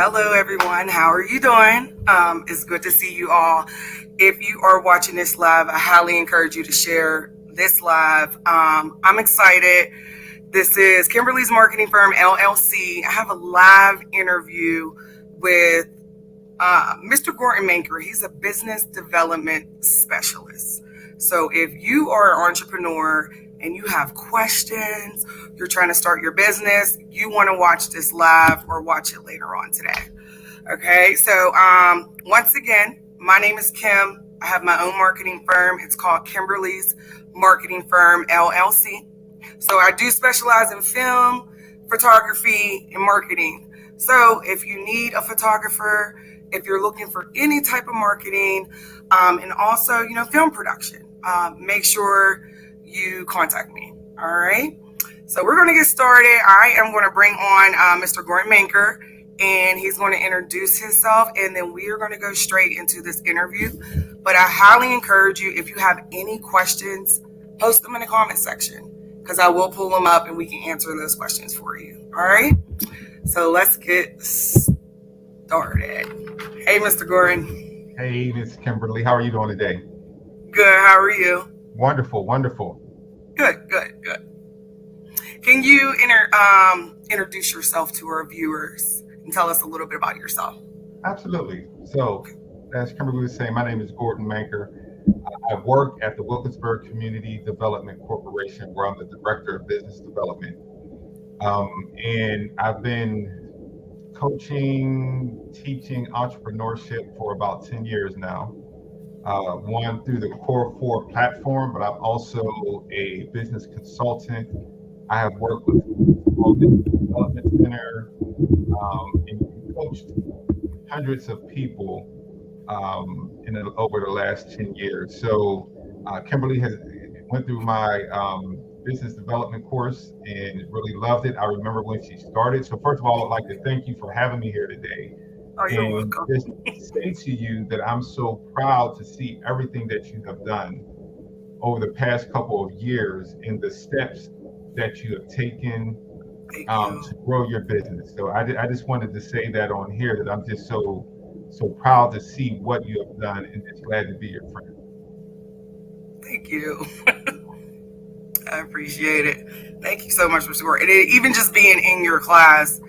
Hello, everyone. How are you doing? It's good to see you all. If you are watching this live, I highly encourage you to share this live. I'm excited. This is Kimberly's Marketing Firm, LLC. I have a live interview with Mr. Manker. He's a business development specialist. So if you are an entrepreneur and you have questions, you're trying to start your business, you want to watch this live or watch it later on today. Okay, so once again, my name is Kim. I have my own marketing firm. It's called Kimberly's Marketing Firm, LLC. So I do specialize in film, photography, and marketing. So if you need a photographer, if you're looking for any type of marketing, and also, film production, make sure you contact me. All right. So we're going to get started. I am going to bring on Mr. Manker, and he's going to introduce himself, and then we are going to go straight into this interview. But I highly encourage you, if you have any questions, post them in the comment section, because I will pull them up and we can answer those questions for you. All right. So let's get started. Hey, Mr. Gordon. Hey, Miss Kimberly. How are you doing today? Good. How are you? Wonderful, wonderful. Good. Can you introduce yourself to our viewers and tell us a little bit about yourself? Absolutely. So, as Kimberly was saying, my name is Gordon Manker. I work at the Wilkinsburg Community Development Corporation, where I'm the Director of Business Development. And I've been coaching, teaching entrepreneurship for about 10 years now. One through the Core 4 platform, but I'm also a business consultant. I have worked with Small Business Development Center and coached hundreds of people over the last 10 years. So Kimberly went through my business development course and really loved it. I remember when she started. So first of all, I'd like to thank you for having me here today. Oh, you're welcome. Just say to you that I'm so proud to see everything that you have done over the past couple of years and the steps that you have taken to grow your business. So I just wanted to say that on here, that I'm just so proud to see what you have done, and just glad to be your friend. Thank you. I appreciate it. Thank you so much, Mr. Gordon. And even just being in your class,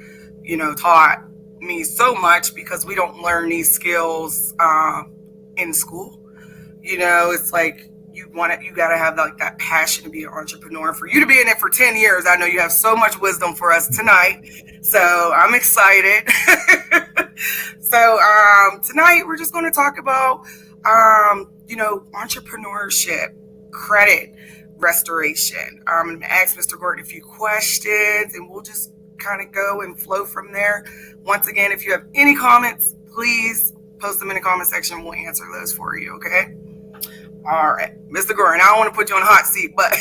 taught me so much, because we don't learn these skills in school. It's like you got to have that passion to be an entrepreneur. For you to be in it for 10 years, I know you have so much wisdom for us tonight. So I'm excited. So tonight we're just going to talk about, entrepreneurship, credit restoration. I'm going to ask Mr. Gordon a few questions, and we'll just kind of go and flow from there. Once again, if you have any comments, please post them in the comment section. We'll answer those for you, okay? All right, Mr. Gordon, I don't want to put you on the hot seat, but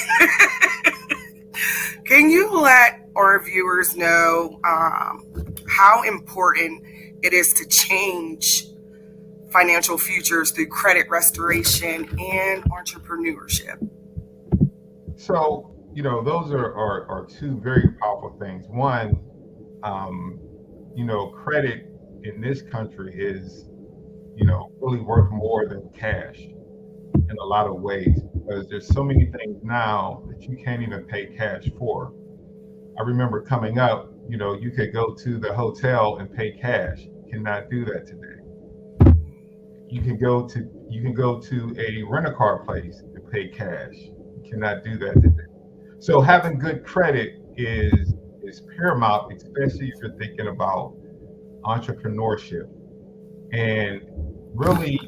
can you let our viewers know how important it is to change financial futures through credit restoration and entrepreneurship? So, those are two very powerful things. One, credit in this country is, really worth more than cash in a lot of ways, because there's so many things now that you can't even pay cash for. I remember coming up, you could go to the hotel and pay cash. You cannot do that today. You can go to a rent-a-car place and pay cash. You cannot do that today. So having good credit is paramount, especially if you're thinking about entrepreneurship. And really,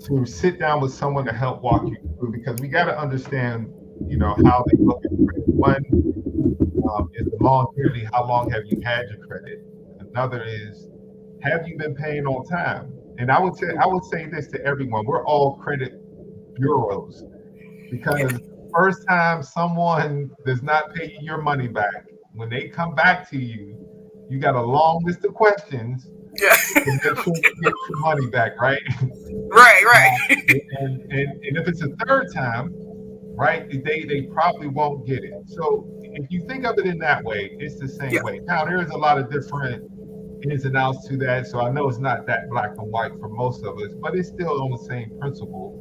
to sit down with someone to help walk you through, because we got to understand, how they look at credit. One is the longevity. How long have you had your credit? Another is, have you been paying on time? And I would say this to everyone: we're all credit bureaus, because first time someone does not pay you your money back, when they come back to you, you got a long list of questions. Yeah. To make sure you get your money back, right? Right. And if it's a third time, right, they probably won't get it. So if you think of it in that way, it's the same way. Now, there's a lot of different ins and outs to that. So I know it's not that black and white for most of us, but it's still on the same principle.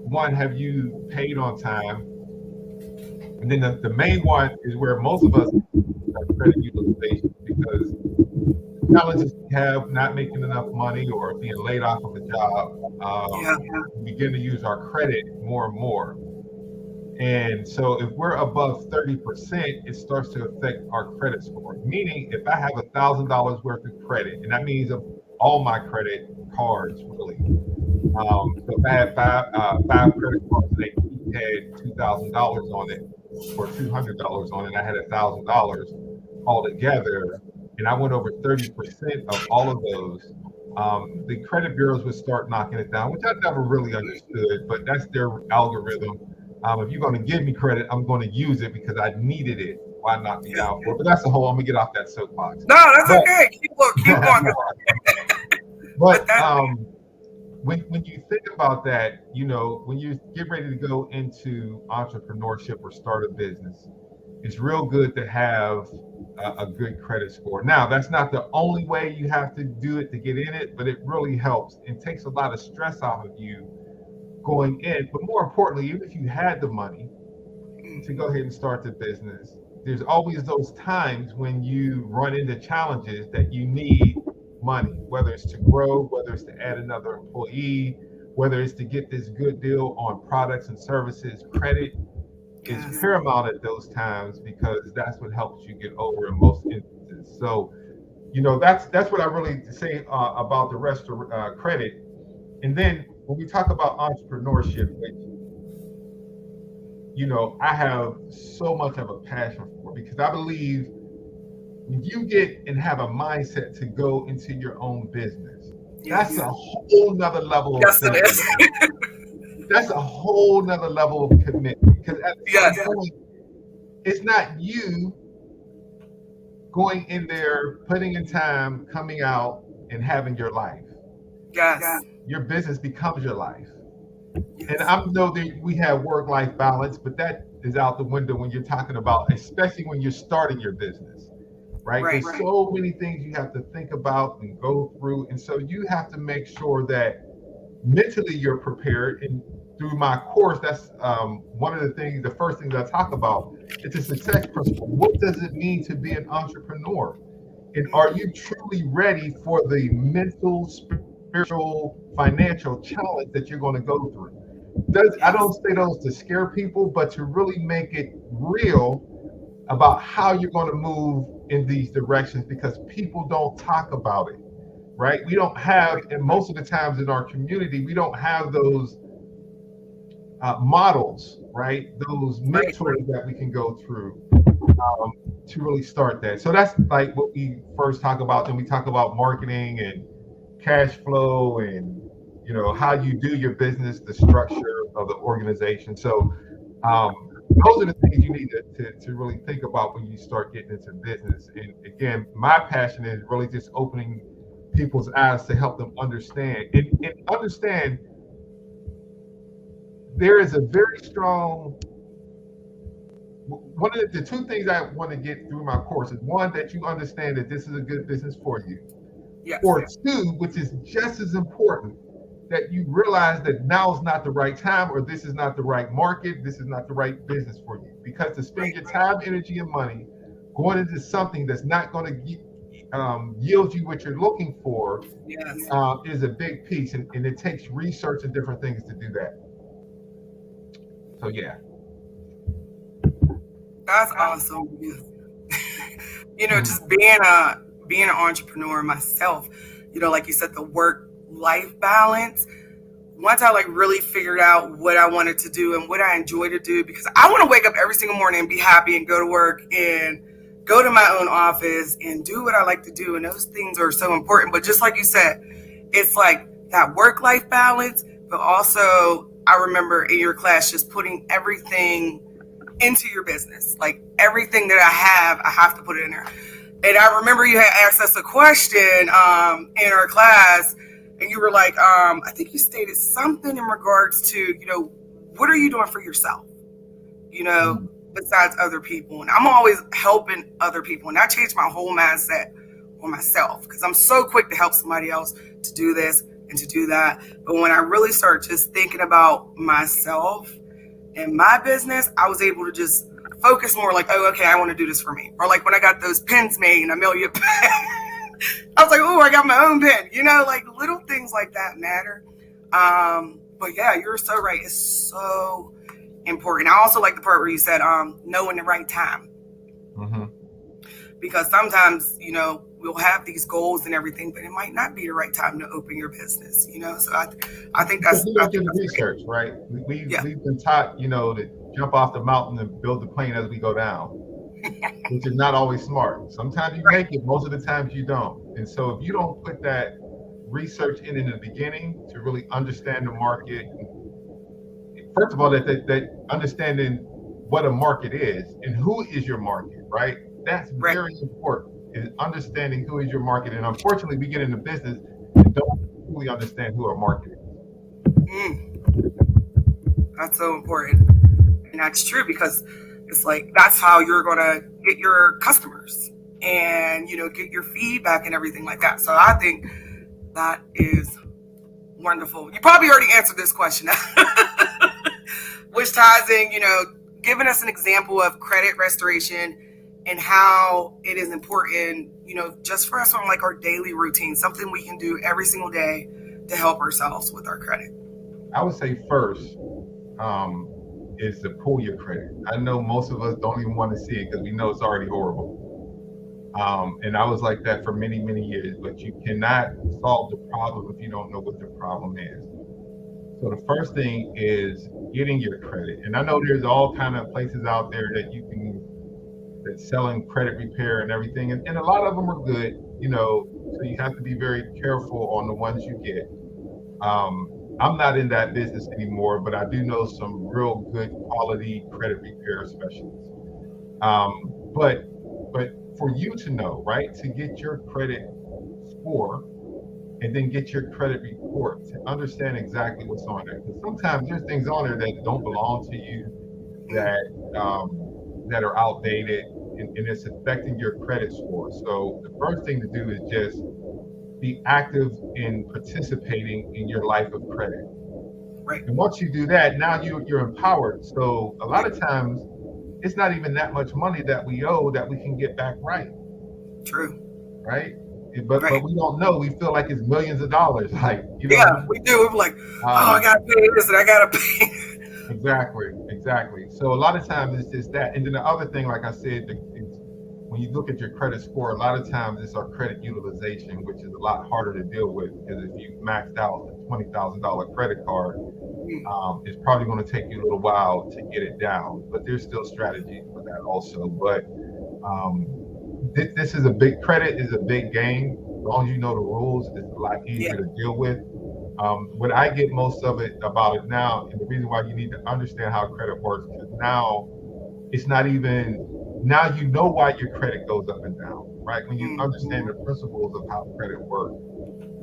One, have you paid on time? And then the main one is where most of us are credit utilization, because challenges we have, not making enough money or being laid off of a job, Yeah. we begin to use our credit more and more. And so if we're above 30%, it starts to affect our credit score. Meaning, if I have $1,000 worth of credit, and that means of all my credit cards, really. So if I had five credit cards and they each had $2,000 on it, or $200 on it, and I had $1,000 altogether, and I went over 30% of all of those, the credit bureaus would start knocking it down, which I never really understood, but that's their algorithm. If you're going to give me credit, I'm going to use it because I needed it. Why knock me down for it? But that's the whole. I'm gonna get off that soapbox. No, that's okay. Keep going. But when you think about that, when you get ready to go into entrepreneurship or start a business, it's real good to have a good credit score. Now, that's not the only way you have to do it to get in it, but it really helps and takes a lot of stress off of you going in. But more importantly, even if you had the money to go ahead and start the business, there's always those times when you run into challenges that you need money, whether it's to grow, whether it's to add another employee, whether it's to get this good deal on products and services. Credit is paramount at those times because that's what helps you get over in most instances. So, that's what I really say about the rest of credit. And then when we talk about entrepreneurship, which I have so much of a passion for, because I believe when you get and have a mindset to go into your own business, that's a whole nother level of thinking. That's a whole nother level of commitment, because at some point, it's not you going in there, putting in time, coming out, and having your life. Your business becomes your life. And I know that we have work-life balance, but that is out the window when you're talking about, especially when you're starting your business, right? There's so many things you have to think about and go through. And so you have to make sure that mentally you're prepared. And through my course, that's one of the things, the first things I talk about. It's a success principle. What does it mean to be an entrepreneur? And are you truly ready for the mental, spiritual, financial challenge that you're going to go through? I don't say those to scare people, but to really make it real about how you're going to move in these directions, because people don't talk about it, right? We don't have, and most of the times in our community, we don't have those models, right? Those mentors that we can go through to really start that. So that's like what we first talk about. Then we talk about marketing and cash flow and how you do your business, the structure of the organization. So those are the things you need to really think about when you start getting into business. And again, my passion is really just opening people's eyes to help them understand and understand there is a very strong, one of the two things I want to get through my course is, one, that you understand that this is a good business for you. Or two, which is just as important, that you realize that now is not the right time, or this is not the right market, this is not the right business for you. Because to spend your time, energy, and money going into something that's not going to yield you what you're looking for is a big piece. And it takes research and different things to do that. So, yeah. That's awesome. Just being an entrepreneur myself, like you said, the work-life balance. Once I really figured out what I wanted to do and what I enjoy to do, because I want to wake up every single morning and be happy and go to work and go to my own office and do what I like to do. And those things are so important. But just like you said, it's like that work-life balance, but also I remember in your class just putting everything into your business. Like everything that I have to put it in there. And I remember you had asked us a question in our class, and you were like, I think you stated something in regards to, what are you doing for yourself, besides other people? And I'm always helping other people. And that changed my whole mindset on myself, because I'm so quick to help somebody else to do this and to do that. But when I really start just thinking about myself and my business, I was able to just focus more like, oh, okay, I want to do this for me. Or like when I got those pens made and Amelia pen, I was like, oh, I got my own pen. Like little things like that matter. But yeah, you're so right. It's so important. I also like the part where you said, knowing the right time. Mm-hmm. Because sometimes, we'll have these goals and everything, but it might not be the right time to open your business, So I think that's research, right? We've been taught, to jump off the mountain and build the plane as we go down, which is not always smart. Sometimes you make it, most of the times you don't. And so if you don't put that research in the beginning to really understand the market, first of all, that understanding what a market is and who is your market, right? That's very important, is understanding who is your market. And unfortunately, we get into business and don't fully understand who our market is. That's so important. And that's true, because it's like, that's how you're going to get your customers and, get your feedback and everything like that. So I think that is wonderful. You probably already answered this question, which ties in, giving us an example of credit restoration and how it is important, just for us on like our daily routine, something we can do every single day to help ourselves with our credit. I would say first is to pull your credit. I know most of us don't even want to see it because we know it's already horrible. And I was like that for many, many years, but you cannot solve the problem if you don't know what the problem is. So the first thing is getting your credit. And I know there's all kind of places out there that you can, that's selling credit repair and everything. And a lot of them are good, so you have to be very careful on the ones you get. I'm not in that business anymore, but I do know some real good quality credit repair specialists. But for you to know, right, to get your credit score and then get your credit report to understand exactly what's on there. Because sometimes there's things on there that don't belong to you, that are outdated, and it's affecting your credit score. So the first thing to do is just be active in participating in your life of credit. Right. And once you do that, now you're empowered. So a lot of times it's not even that much money that we owe that we can get back right. True. Right? But we don't know. We feel like it's millions of dollars. Like, we do. We're like, I gotta pay this and I gotta pay. Exactly. So a lot of times it's just that. And then the other thing, like I said, when you look at your credit score, a lot of times it's our credit utilization, which is a lot harder to deal with, because if you maxed out a $20,000 credit card, it's probably going to take you a little while to get it down. But there's still strategies for that also. But this is a big, credit is a big game. As long as you know the rules, it's a lot easier to deal with. What I get most of it about it now, and the reason why you need to understand how credit works, because now it's not even, now you know why your credit goes up and down, right? When you understand the principles of how credit works.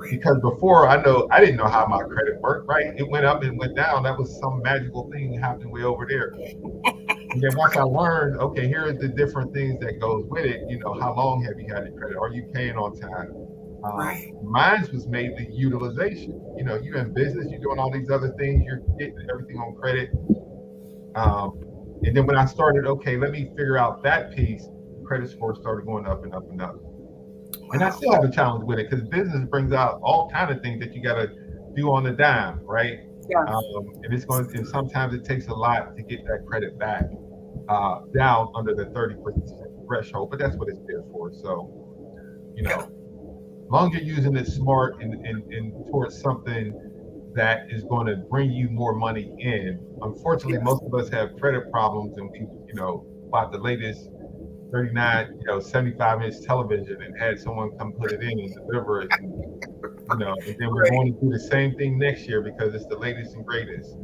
Because before, I didn't know how my credit worked, right? It went up and went down. That was some magical thing happening way over there. And then once I learned, okay, here are the different things that goes with it. How long have you had your credit? Are you paying on time? Mine was mainly utilization. You're in business, you're doing all these other things, you're getting everything on credit. And then when I started, okay, let me figure out that piece, credit score started going up and up and up. And I still have a challenge with it, because business brings out all kind of things that you got to do on the dime, right? Yeah. And sometimes it takes a lot to get that credit back down under the 30% threshold, but that's what it's there for. So, as long as you're using it smart and towards something that is going to bring you more money in. Unfortunately, most of us have credit problems, and we, bought the latest 39, 75-inch television and had someone come put it in and deliver it. And then we're going to do the same thing next year because it's the latest and greatest.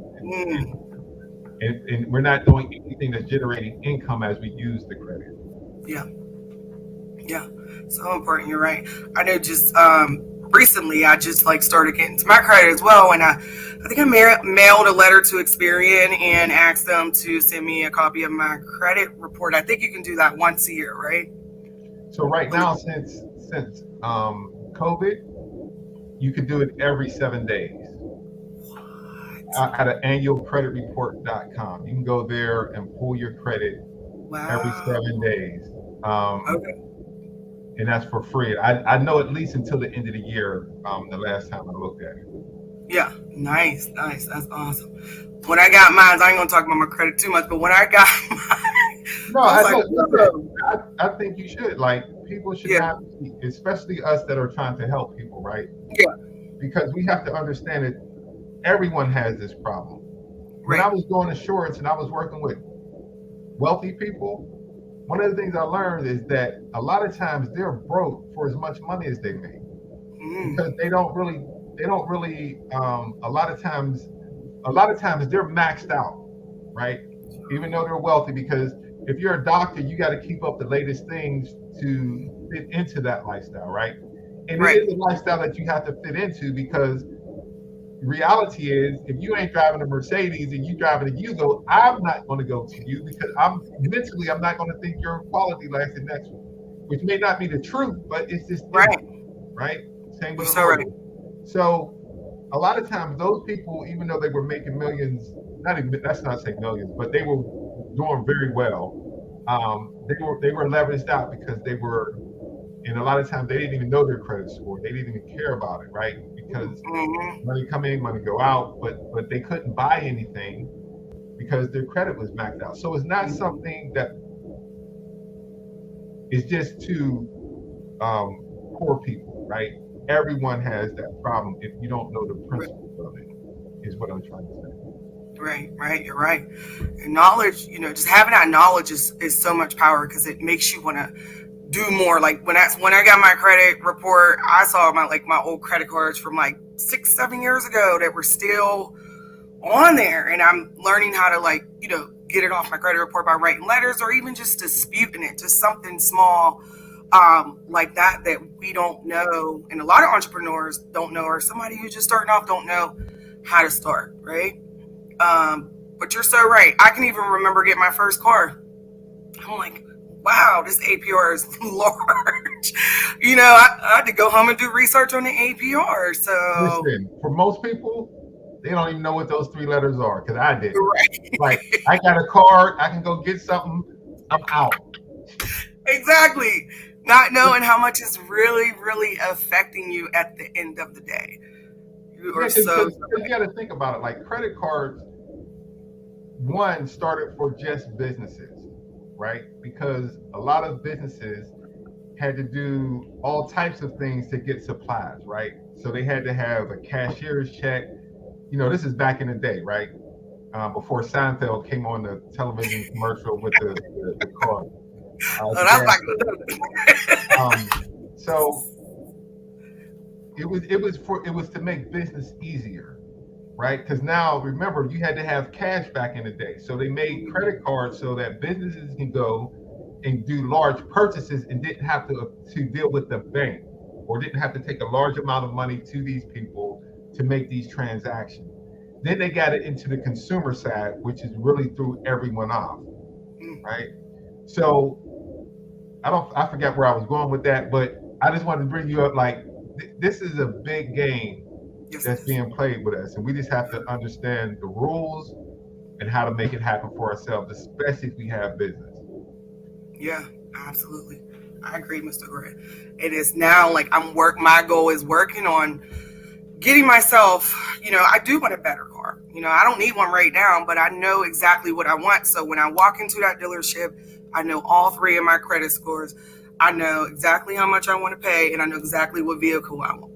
And we're not doing anything that's generating income as we use the credit. Yeah. So important. You're right. I know just recently I just started getting to my credit as well. And I think I mailed a letter to Experian and asked them to send me a copy of my credit report. I think you can do that once a year, right? So right now, since since COVID, you could do it every 7 days at annualcreditreport.com. You can go there and pull your credit every Wow. 7 days. Okay. And that's for free. I know at least until the end of the year, the last time I looked at it. Yeah. Nice. Nice. That's awesome. When I got mine, I ain't gonna talk about my credit too much, but when I got mine, No, I was like, listen, whoa. I think you should. Like, people should Yeah. not be, especially us that are trying to help people, right? Yeah. Because we have to understand that everyone has this problem. When I Right. was doing insurance and I was working with wealthy people, one of the things I learned is that a lot of times they're broke for as much money as they make because Mm. they don't really, a lot of times they're maxed out, right? Even though they're wealthy, because if you're a doctor, you got to keep up the latest things to fit into that lifestyle, right? And it Right. is a lifestyle that you have to fit into because reality is if you ain't driving a Mercedes and you driving a Yugo, I'm not going to go to you because I'm not going to think your quality lasted next week, which may not be the truth, but it's just Right. different, right? Same You're with a so right. lawyer. So a lot of times those people, even though they were making millions, not even, that's not saying millions, but they were doing very well. They were leveraged out because they were, and a lot of times they didn't even know their credit score. They didn't even care about it, right? Because Mm-hmm. money come in, money go out, but they couldn't buy anything because their credit was maxed out. So it's not something that is just to poor people, right? Everyone has that problem if you don't know the Right. principles of it, is what I'm trying to say. Right, right, you're right. And knowledge, just having that knowledge is so much power because it makes you want to do more. Like when I got my credit report, I saw my old credit cards from like 6, 7 years ago that were still on there, and I'm learning how to get it off my credit report by writing letters or even just disputing it, just something small like that we don't know, and a lot of entrepreneurs don't know, or somebody who's just starting off don't know how to start, right? But you're so right. I can even remember getting my first car. I'm like, wow, this APR is large. I had to go home and do research on the APR. So, Listen, for most people, they don't even know what those three letters are because I didn't. Like, right. I got a card, I can go get something, I'm out. Exactly. Not knowing how much is really, really affecting you at the end of the day. You Yeah, are so because you got to think about it. Like, credit cards, one started for just businesses, right? Because a lot of businesses had to do all types of things to get supplies, right? So they had to have a cashier's check. This is back in the day, right? Before Seinfeld came on the television commercial with the card, oh, the that's gas like station. So it was to make business easier, right? Because now, remember, you had to have cash back in the day. So they made credit cards so that businesses can go and do large purchases and didn't have to deal with the bank or didn't have to take a large amount of money to these people to make these transactions. Then they got it into the consumer side, which is really threw everyone off, right? So I forget where I was going with that, but I just wanted to bring you up like this is a big game yes, that's being played with us, and we just have to understand the rules and how to make it happen for ourselves, especially if we have business. yeah, absolutely. I agree, Mr. Gray. It is now like my goal is working on getting myself, I do want a better car. I don't need one right now, but I know exactly what I want. So when I walk into that dealership, I know all three of my credit scores. I know exactly how much I want to pay, and I know exactly what vehicle I want.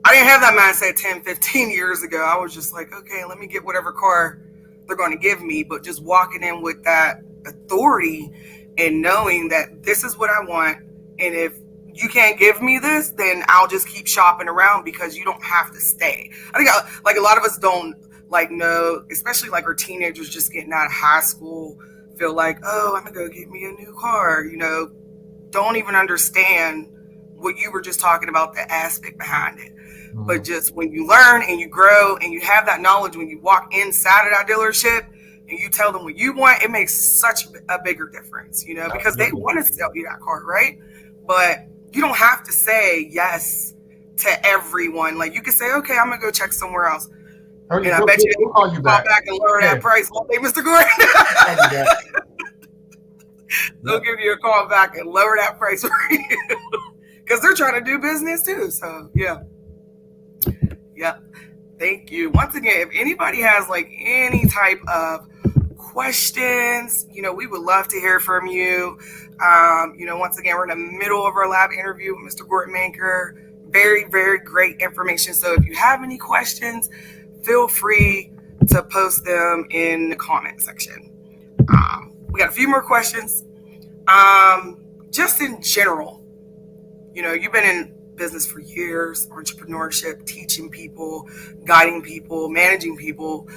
I didn't have that mindset 10, 15 years ago. I was just like, okay, let me get whatever car they're going to give me. But just walking in with that authority and knowing that this is what I want. And if you can't give me this, then I'll just keep shopping around because you don't have to stay. I think like a lot of us don't know, especially like our teenagers just getting out of high school, feel like, oh, I'm gonna go get me a new car. Don't even understand what you were just talking about, the aspect behind it. But Mm-hmm. just when you learn and you grow and you have that knowledge, when you walk inside of that dealership and you tell them what you want, it makes such a bigger difference, because they Absolutely. want to sell you that car, right? But You don't have to say yes to everyone. Like you can say, okay, I'm gonna go check somewhere else. Oh, And yeah, I bet you we'll call you call back. back and lower Yeah, that price. Okay, Mr. Gordon. we'll call you back. They'll Yep. give you a call back and lower that price for you. Because they're trying to do business too. So yeah. Yeah. Thank you. Once again, if anybody has like any type of questions, we would love to hear from you. Once again, we're in the middle of our lab interview with Mr. Gordon Manker. Very, very great information. So if you have any questions, feel free to post them in the comment section. We got a few more questions. Just in general, you've been in business for years, entrepreneurship, teaching people, guiding people, managing people.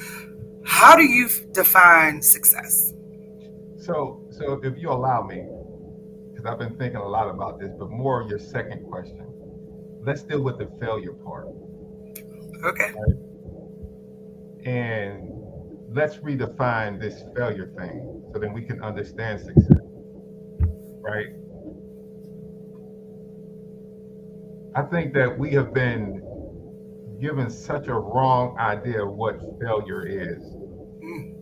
How do you define success? So if you allow me, because I've been thinking a lot about this, but more your second question. Let's deal with the failure part, Okay. right? And let's redefine this failure thing so then we can understand success, right? I think that we have been given such a wrong idea of what failure is. Mm,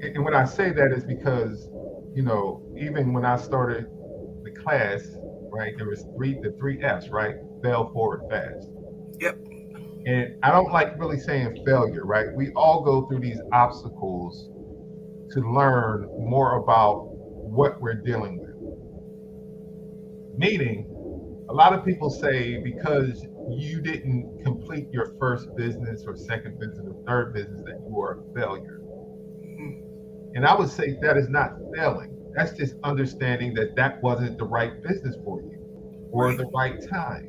And when I say that is because, even when I started the class, right, there was the three F's, right? Fail, forward, fast. yep. And I don't like really saying failure, right? We all go through these obstacles to learn more about what we're dealing with. Meaning, a lot of people say because you didn't complete your first business or second business or third business that you are a failure. Mm, And I would say that is not failing. That's just understanding that that wasn't the right business for you or right. the right time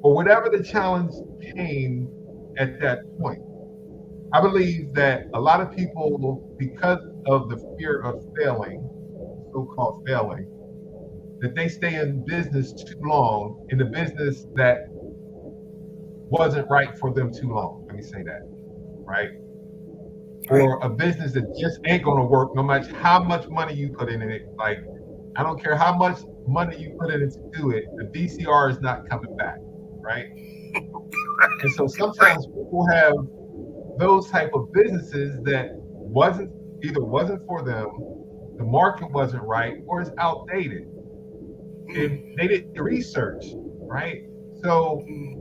or whatever the challenge came at that point. I believe that a lot of people, because of the fear of failing, so-called failing, that they stay in business too long, in the business that wasn't right for them too long. Let me say that, right? Right. Or a business that just ain't going to work no matter how much money you put in it. Like, I don't care how much money you put in it to do it, the VCR is not coming back, right? And so Right. sometimes people have those type of businesses that wasn't for them, the market wasn't right, or it's outdated, and Mm, they didn't research, right? So, mm,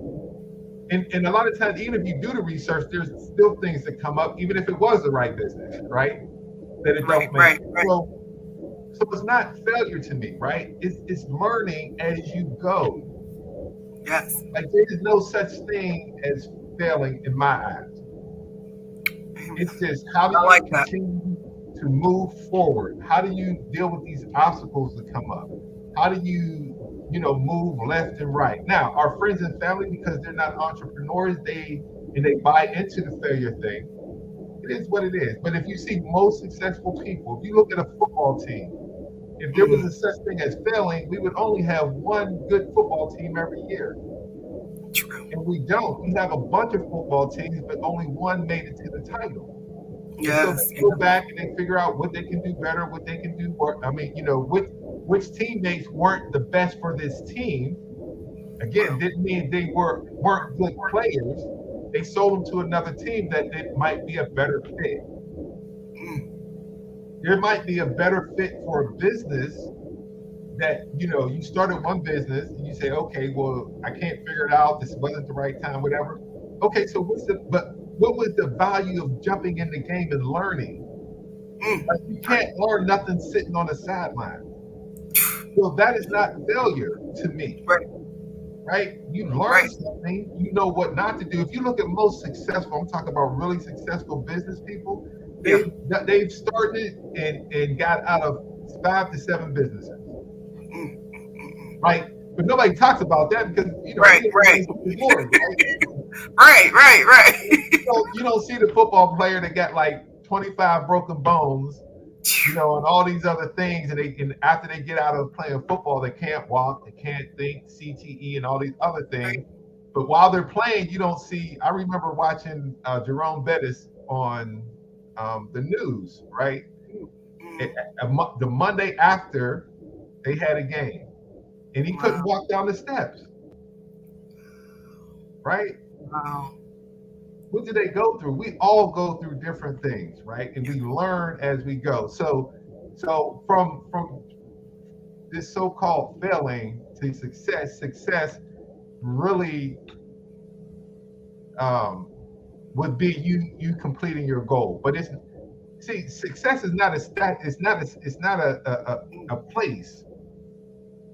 and a lot of times, even if you do the research, there's still things that come up, even if it was the right business, right? That it right. don't make Right. sense. Right. So it's not failure to me, right? It's learning as you go. Yes. Like there is no such thing as failing in my eyes. It's Amen. just how do I you like that. continue to move forward? How do you deal with these obstacles that come up? How do move left and right? Now, our friends and family, because they're not entrepreneurs, they buy into the failure thing. It is what it is. But if you see most successful people, if you look at a football team, if there was a Mm, such thing as failing, we would only have one good football team every year. true. And we don't. We have a bunch of football teams, but only one made it to the title. And so Yes. they go Yeah. back and they figure out what they can do better, what they can do more. I mean, which teammates weren't the best for this team. Again, Well, didn't mean they weren't good players. They sold them to another team that it might be a better fit. mm, There might be a better fit for a business that you started one business and you say, okay, well, I can't figure it out. This wasn't the right time, whatever. Okay, so what was the value of jumping in the game and learning? Like you mm, can't right. learn nothing sitting on the sideline. Well, that is not failure to me, Right. right? You learn Right. something, you know what not to do. If you look at most successful, I'm talking about really successful business people, Yeah. they've started and got out of 5 to 7 businesses, Mm, mm, mm. right? But nobody talks about that because Right. we Right. want to see the glory, right? Right. Right. Right. You don't see the football player that got like 25 broken bones, and all these other things, and after they get out of playing football, they can't walk, they can't think, CTE, and all these other things. Right. But while they're playing, you don't see. I remember watching Jerome Bettis on the news, right? The Monday after, they had a game, and he couldn't walk down the steps. Right? Wow. What do they go through? We all go through different things, right? And we learn as we go. So from this so-called failing to success really would be you completing your goal. But success is not a stat. It's not a place,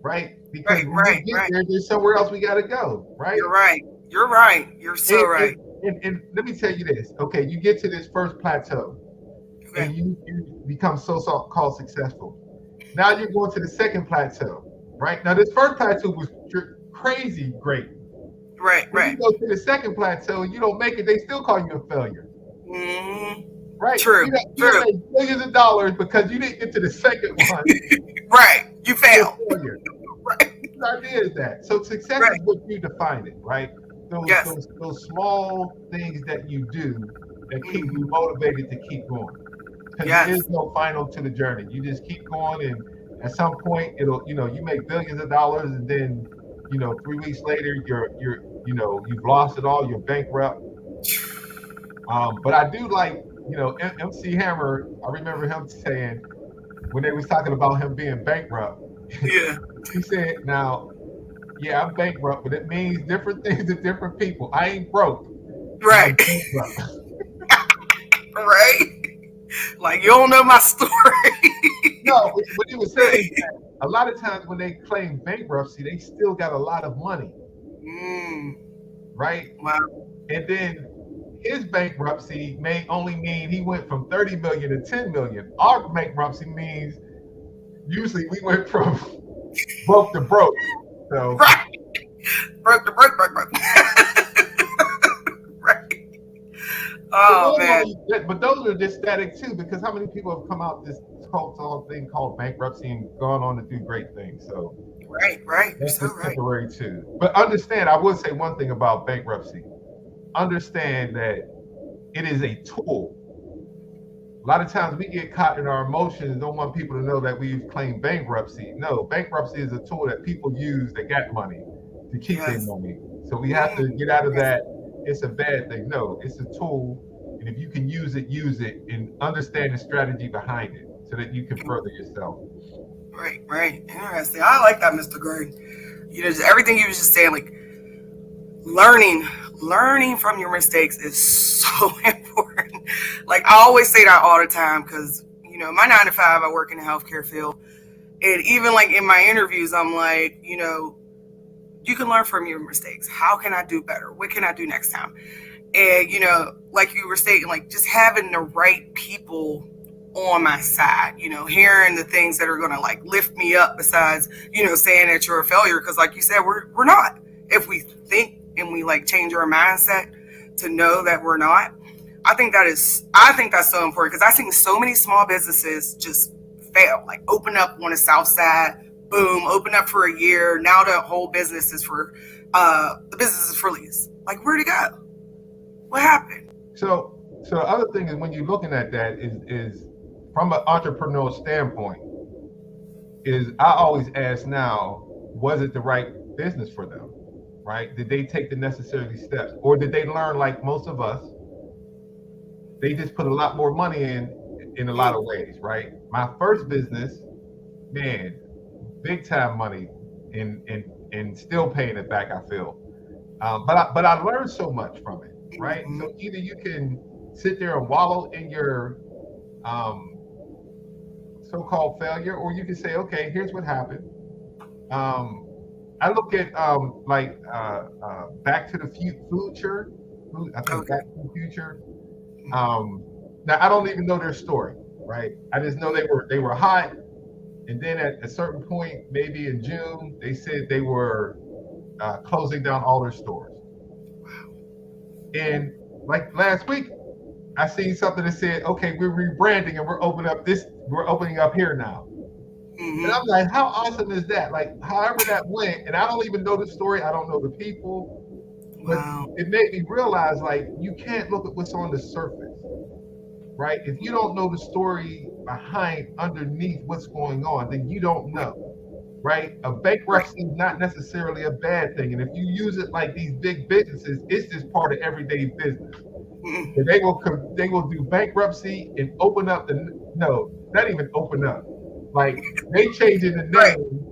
right? Because when we get there, there's somewhere else we got to go, right? You're right. You're right. You're so right. And let me tell you this. Okay, you get to this first plateau, and you become so-called successful. Now you're going to the second plateau, right? Now this first plateau was crazy great. Right. When you go to the second plateau and you don't make it, they still call you a failure. Mm-hmm. Right? True. You made billions of dollars because you didn't get to the second one. Right. You failed. Right. The idea is that. So success is what you define it, right? Those small things that you do that keep you motivated to keep going. Because there is no final to the journey. You just keep going, and at some point you make billions of dollars, and then 3 weeks later you've lost it all, you're bankrupt. But I do like, MC Hammer, I remember him saying when they was talking about him being bankrupt, he said, now, yeah, I'm bankrupt, but it means different things to different people. I ain't broke. Right. Right. Like, you don't know my story. No, what he was saying is that a lot of times when they claim bankruptcy, they still got a lot of money. Right? Wow. And then his bankruptcy may only mean he went from 30 million to 10 million. Our bankruptcy means usually we went from broke to broke. So right. Broke to broke. Right. Oh man. But those are just static too, because how many people have come out this whole thing called bankruptcy and gone on to do great things? So right. That's so temporary too. But understand, I would say one thing about bankruptcy. Understand that it is a tool. A lot of times we get caught in our emotions and don't want people to know that we've claimed bankruptcy. No, bankruptcy is a tool that people use that got money to keep their money. So we have to get out of that. It's a bad thing. No, it's a tool. And if you can use it and understand the strategy behind it so that you can further yourself. Right. Interesting. I like that, Mr. Gordon. Just everything you was just saying, like learning from your mistakes is so important. Like I always say that all the time because, my 9 to 5, I work in the healthcare field. And even like in my interviews, I'm like, you can learn from your mistakes. How can I do better? What can I do next time? And, like you were stating, like just having the right people on my side, hearing the things that are going to like lift me up besides, saying that you're a failure. Cause like you said, we're not. If we think and we like change our mindset to know that we're not, I think that's so important. Cause I've seen so many small businesses just fail, like open up on the South Side, boom, open up for a year. Now the whole business is for, the business is for lease. Like where'd it go? What happened? So the other thing is when you're looking at that is from an entrepreneurial standpoint, is I always ask now, was it the right business for them, right? Did they take the necessary steps, or did they learn like most of us? They just put a lot more money in a lot of ways, right? My first business, man, big time money, and still paying it back, I feel. But I learned so much from it, right? Mm-hmm. So either you can sit there and wallow in your so-called failure, or you can say, okay, here's what happened. I look at Back to the Future. I think Back to the Future. Now I don't even know their story, right? I just know they were hot, and then at a certain point, maybe in June, they said they were closing down all their stores. And like last week, I seen something that said, okay, we're rebranding and we're opening up here now. Mm-hmm. And I'm like, how awesome is that? Like, however that went, and I don't even know the story, I don't know the people, but it made me realize, like, you can't look at what's on the surface. right? If you don't know the story behind underneath what's going on, then you don't know, right? A Right. bankruptcy is not necessarily a bad thing. And if you use it like these big businesses, it's just part of everyday business. Mm-mm. And they will do bankruptcy and open up no, not even open up. Like they changing the Right. name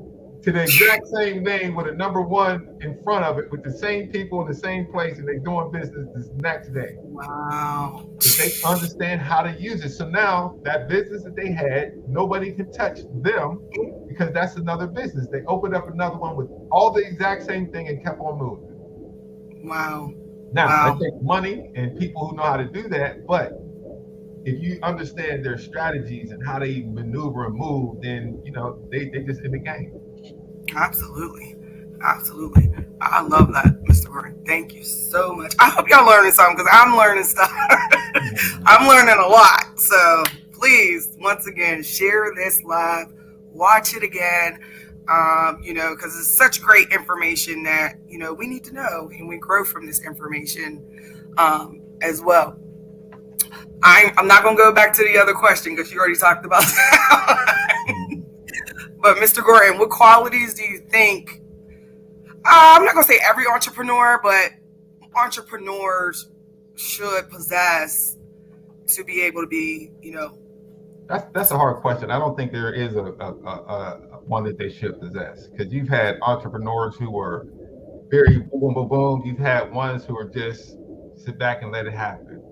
to the exact same name with a number one in front of it with the same people in the same place, and they doing business this next day. Wow. If they understand how to use it. So now that business that they had, nobody can touch them because that's another business. They opened up another one with all the exact same thing and kept on moving. Wow. Now, that Wow. takes money and people who know how to do that, but if you understand their strategies and how they maneuver and move, then they just in the game. Absolutely. Absolutely. I love that, Mr. Gordon. Thank you so much. I hope y'all learning something because I'm learning stuff. I'm learning a lot. So please, once again, share this live, watch it again. Because it's such great information that, we need to know and we grow from this information as well. I'm not going to go back to the other question because you already talked about that. But Mr. Gordon, what qualities do you think? I'm not going to say every entrepreneur, but entrepreneurs should possess to be able to be, That's a hard question. I don't think there is a one that they should possess because you've had entrepreneurs who were very boom, boom, boom, boom. You've had ones who are just sit back and let it happen.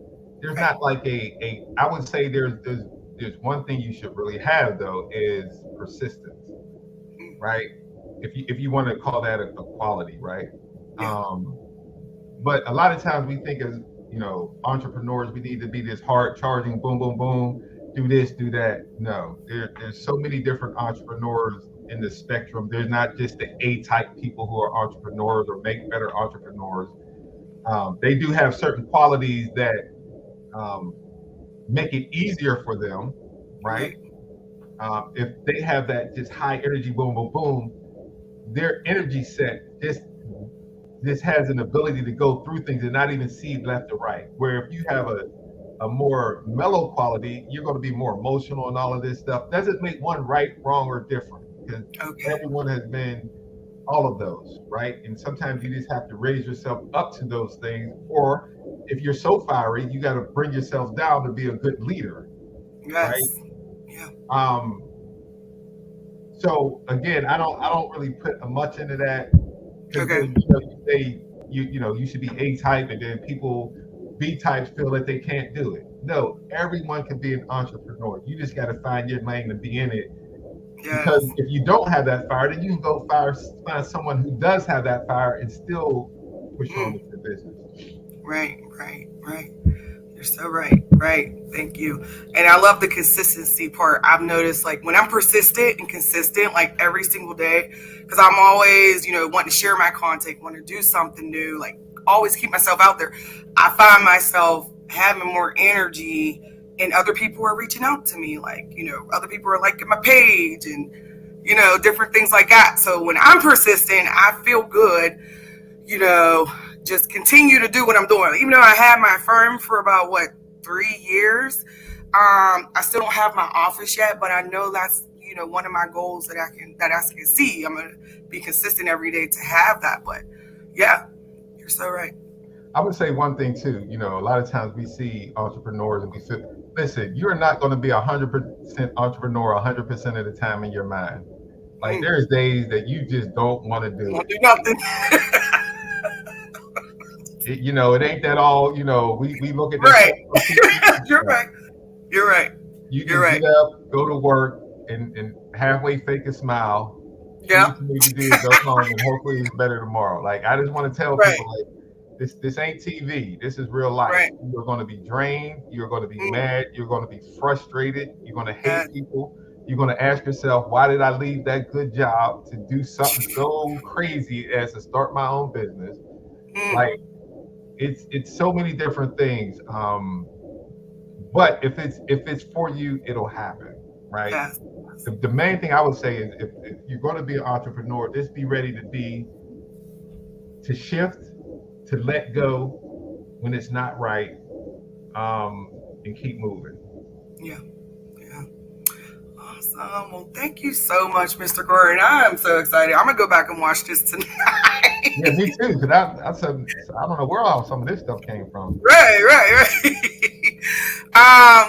There's right. not like a I would say there's one thing you should really have though is persistence, Mm, right? If you want to call that a quality, right? yeah. Um, but a lot of times we think as entrepreneurs, we need to be this hard charging, boom, boom, boom, do this, do that. No, there's so many different entrepreneurs in the spectrum. There's not just the A type people who are entrepreneurs or make better entrepreneurs. They do have certain qualities that um, make it easier for them, right? Right. If they have that just high energy, boom, boom, boom, their energy set just has an ability to go through things and not even see left or right. Where if you have a more mellow quality, you're going to be more emotional and all of this stuff. Doesn't make one right, wrong, or different because Okay. everyone has been all of those, right? And sometimes you just have to raise yourself up to those things. Or if you're so fiery, you got to bring yourself down to be a good leader, right? Yes. Yeah. Um, so again, I don't really put much into that because Okay. then you say you should be A type, and then people B types feel that they can't do it. No, everyone can be an entrepreneur. You just got to find your lane and be in it. Because Yes. if you don't have that fire, then you can go find someone who does have that fire and still push on with Mm, your business. right. Right. Right. You're so right. Right. Thank you. And I love the consistency part. I've noticed like when I'm persistent and consistent, like every single day, because I'm always, wanting to share my content, want to do something new, like always keep myself out there. I find myself having more energy and other people are reaching out to me. Like, other people are liking my page and, different things like that. So when I'm persistent, I feel good, you know, just continue to do what I'm doing. Even though I had my firm for about 3 years, I still don't have my office yet, but I know that's one of my goals that I can see. I'm gonna be consistent every day to have that. But yeah, you're so right. I would say one thing too. A lot of times we see entrepreneurs and we say, "Listen, you're not going to be 100% entrepreneur 100% of the time in your mind. Like Mm, there's days that you just don't want to do won't it. do nothing. It ain't that all. We look at this Right. stuff on TV. You're No. right. You're right. You You're can right. get up, go to work, and halfway fake a smile. Do Yeah. what you need to do, go home, and hopefully it's better tomorrow. Like I just want to tell Right. people, like this ain't TV. This is real life. Right. You're going to be drained. You're going to be Mm, mad. You're going to be frustrated. You're going to hate yes. people. You're going to ask yourself, why did I leave that good job to do something so crazy as to start my own business? Mm, Like it's so many different things. But if it's for you, it'll happen, right? yes. The main thing I would say is if you're going to be an entrepreneur, just be ready to shift, to let go when it's not right, and keep moving. Yeah. Yeah. Awesome. Well, thank you so much, Mr. Gordon. I'm so excited. I'm gonna go back and watch this tonight. Yeah, me too. Because I said I don't know where all some of this stuff came from. Right.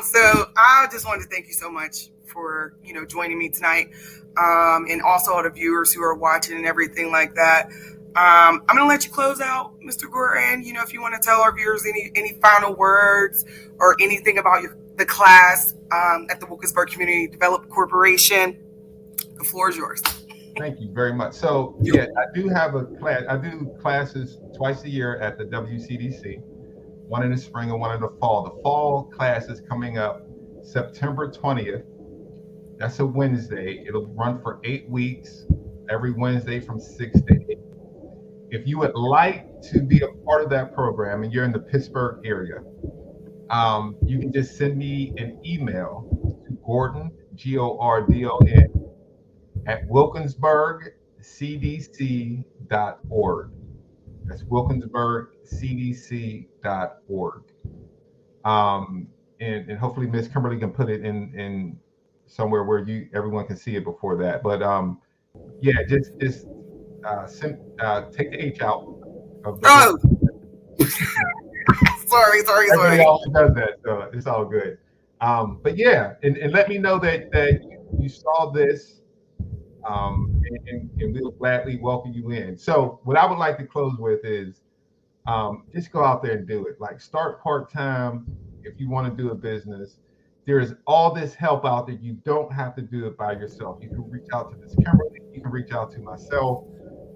So I just wanted to thank you so much for joining me tonight, and also all the viewers who are watching and everything like that. I'm gonna let you close out, Mr. Gordon. If you want to tell our viewers any final words or anything about the class at the Wilkinsburg Community Development Corporation, the floor is yours. Thank you very much. So yeah, I do have a class. I do classes twice a year at the WCDC, one in the spring and one in the fall. The fall class is coming up September 20th. That's a Wednesday. It'll run for 8 weeks, every Wednesday from 6 to 8. If you would like to be a part of that program and you're in the Pittsburgh area, you can just send me an email to Gordon, Gordon, at wilkinsburgcdc.org. That's wilkinsburgcdc.org. And hopefully Miss Kimberly can put it in somewhere where everyone can see it before that. But yeah, just take the H out of the. Oh, sorry. Everybody always does that, so it's all good. But yeah, and let me know that you saw this. And we'll gladly welcome you in. So what I would like to close with is just go out there and do it. Like, start part-time if you want to do a business. There is all this help out there. You don't have to do it by yourself. You can reach out to Ms. Kimberly. You can reach out to myself,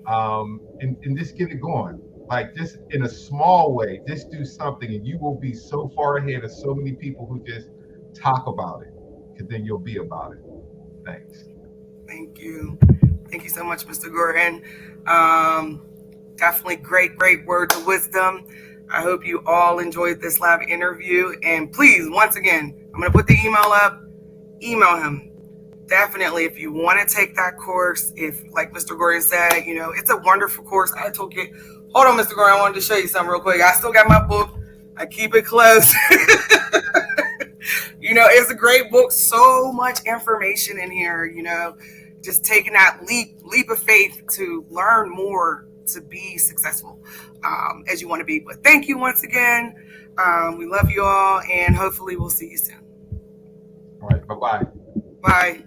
and just get it going. Like, just in a small way, just do something, and you will be so far ahead of so many people who just talk about it, because then you'll be about it. Thanks. Thank you. Thank you so much, Mr. Gordon. Definitely great words of wisdom. I hope you all enjoyed this live interview. And please, once again, I'm going to put the email up. Email him. Definitely, if you want to take that course, if, like Mr. Gordon said, it's a wonderful course. I told you, hold on, Mr. Gordon, I wanted to show you something real quick. I still got my book. I keep it close. It's a great book. So much information in here, just taking that leap of faith to learn more, to be successful as you want to be. But thank you once again. We love you all, and hopefully we'll see you soon. All right. Bye-bye. Bye.